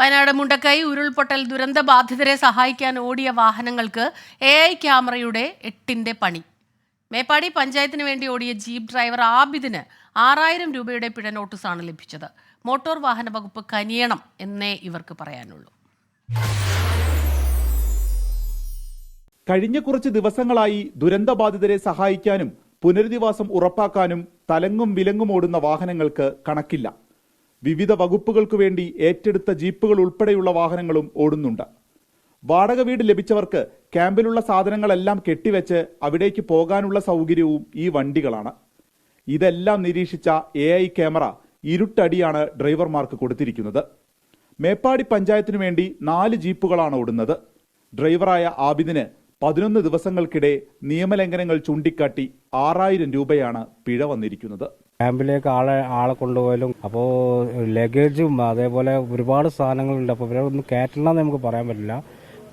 വയനാട് മുണ്ടക്കൈ ഉരുൾപൊട്ടൽ ദുരന്ത ബാധിതരെ സഹായിക്കാൻ ഓടിയ വാഹനങ്ങൾക്ക് AI ക്യാമറയുടെ 8ന്റെ പണി. മേപ്പാടി പഞ്ചായത്തിന് വേണ്ടി ഓടിയ ജീപ്പ് ഡ്രൈവർ ആബിദിന് 6000 രൂപയുടെ പിഴ നോട്ടീസാണ് ലഭിച്ചത്. മോട്ടോർ വാഹന വകുപ്പ് കനിയണം എന്നേ ഇവർക്ക് പറയാനുള്ളൂ. കഴിഞ്ഞ കുറച്ച് ദിവസങ്ങളായി ദുരന്തബാധിതരെ സഹായിക്കാനും പുനരധിവാസം ഉറപ്പാക്കാനും തലങ്ങും വിലങ്ങും ഓടുന്ന വാഹനങ്ങൾക്ക് കണക്കില്ല. വിവിധ വകുപ്പുകൾക്കു വേണ്ടി ഏറ്റെടുത്ത ജീപ്പുകൾ ഉൾപ്പെടെയുള്ള വാഹനങ്ങളും ഓടുന്നുണ്ട്. വാടക വീട് ലഭിച്ചവർക്ക് ക്യാമ്പിലുള്ള സാധനങ്ങളെല്ലാം കെട്ടിവെച്ച് അവിടേക്ക് പോകാനുള്ള സൗകര്യവും ഈ വണ്ടികളാണ്. ഇതെല്ലാം നിരീക്ഷിച്ച AI ക്യാമറ ഇരുട്ടടിയാണ് ഡ്രൈവർമാർക്ക് കൊടുത്തിരിക്കുന്നത്. മേപ്പാടി പഞ്ചായത്തിനു വേണ്ടി 4 ജീപ്പുകളാണ് ഓടുന്നത്. ഡ്രൈവറായ ആബിദിന് 11 ദിവസങ്ങൾക്കിടെ നിയമലംഘനങ്ങൾ ചൂണ്ടിക്കാട്ടി 6000 രൂപയാണ് പിഴ വന്നിരിക്കുന്നത്. ക്യാമ്പിലേക്ക് ആളെ കൊണ്ടുപോയാലും അപ്പോൾ ലഗേജും അതേപോലെ ഒരുപാട് സാധനങ്ങളുണ്ട്. അപ്പോൾ ഇവരെ ഒന്നും കയറ്റണമെന്ന് നമുക്ക് പറയാൻ പറ്റില്ല.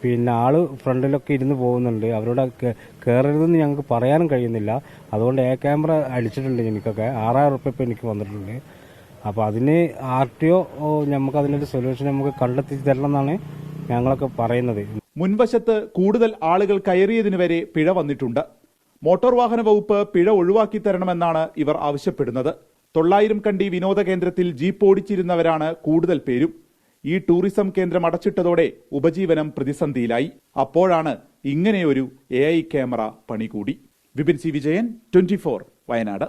പിന്നെ ആള് ഫ്രണ്ടിലൊക്കെ ഇരുന്ന് പോകുന്നുണ്ട്. അവരോട് കയറരുതെന്ന് ഞങ്ങൾക്ക് പറയാനും കഴിയുന്നില്ല. അതുകൊണ്ട് AI ക്യാമറ അടിച്ചിട്ടുണ്ട്. എനിക്കൊക്കെ 6000 രൂപ ഇപ്പോൾ എനിക്ക് വന്നിട്ടുണ്ട്. അപ്പോൾ അതിന് RTO നമുക്കതിനൊരു സൊല്യൂഷൻ നമുക്ക് കണ്ടെത്തി തരണം എന്നാണ് ഞങ്ങളൊക്കെ പറയുന്നത്. മുൻവശത്ത് കൂടുതൽ ആളുകൾ കയറിയതിന് വരെ പിഴ വന്നിട്ടുണ്ട്. മോട്ടോർ വാഹന വകുപ്പ് പിഴ ഒഴിവാക്കി തരണമെന്നാണ് ഇവർ ആവശ്യപ്പെടുന്നത്. 900 കണ്ടി വിനോദ കേന്ദ്രത്തിൽ ജീപ്പ് ഓടിച്ചിരുന്നവരാണ് കൂടുതൽ പേരും. ഈ ടൂറിസം കേന്ദ്രം അടച്ചിട്ടതോടെ ഉപജീവനം പ്രതിസന്ധിയിലായി. അപ്പോഴാണ് ഇങ്ങനെയൊരു AI ക്യാമറ പണി കൂടി. വിപിൻ C. വിജയൻ, 24 വയനാട്.